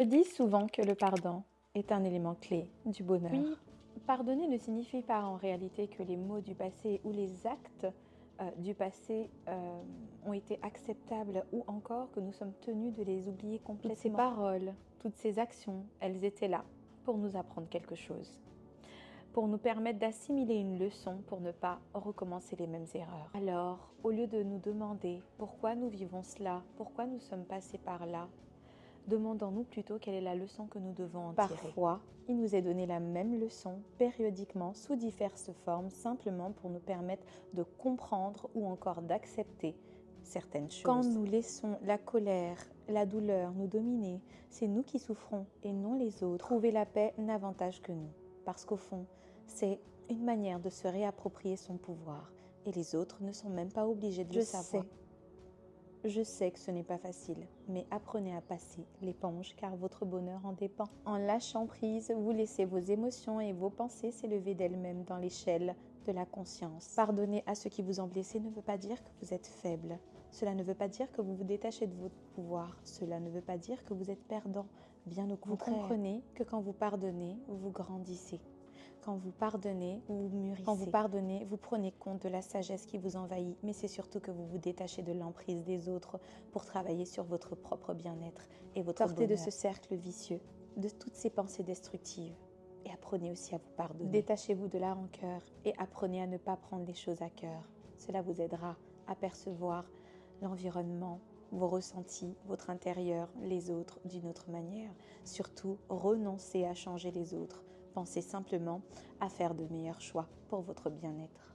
Je dis souvent que le pardon est un élément clé du bonheur. Oui, Pardonner ne signifie pas en réalité que les mots du passé ou les actes du passé ont été acceptables ou encore que nous sommes tenus de les oublier complètement. Toutes ces paroles, toutes ces actions, elles étaient là pour nous apprendre quelque chose, pour nous permettre d'assimiler une leçon pour ne pas recommencer les mêmes erreurs. Alors, au lieu de nous demander pourquoi nous vivons cela, pourquoi nous sommes passés par là, demandons-nous plutôt quelle est la leçon que nous devons en tirer. Parfois, il nous est donné la même leçon périodiquement sous diverses formes, simplement pour nous permettre de comprendre ou encore d'accepter certaines choses. Quand nous laissons la colère, la douleur nous dominer, c'est nous qui souffrons et non les autres. Trouver la paix n'avantage que nous, parce qu'au fond, c'est une manière de se réapproprier son pouvoir et les autres ne sont même pas obligés de le savoir. Je sais que ce n'est pas facile, mais apprenez à passer l'éponge car votre bonheur en dépend. En lâchant prise, vous laissez vos émotions et vos pensées s'élever d'elles-mêmes dans l'échelle de la conscience. Pardonner à ceux qui vous ont blessé ne veut pas dire que vous êtes faible. Cela ne veut pas dire que vous vous détachez de votre pouvoir. Cela ne veut pas dire que vous êtes perdant. Bien au contraire. Vous comprenez que quand vous pardonnez, vous grandissez. Quand vous pardonnez, vous mûrissez. Quand vous pardonnez, vous prenez compte de la sagesse qui vous envahit, mais c'est surtout que vous vous détachez de l'emprise des autres pour travailler sur votre propre bien-être et votre bonheur. Sortez de ce cercle vicieux, de toutes ces pensées destructives et apprenez aussi à vous pardonner. Détachez-vous de la rancœur et apprenez à ne pas prendre les choses à cœur. Cela vous aidera à percevoir l'environnement, vos ressentis, votre intérieur, les autres d'une autre manière. Surtout, renoncez à changer les autres. Pensez simplement à faire de meilleurs choix pour votre bien-être.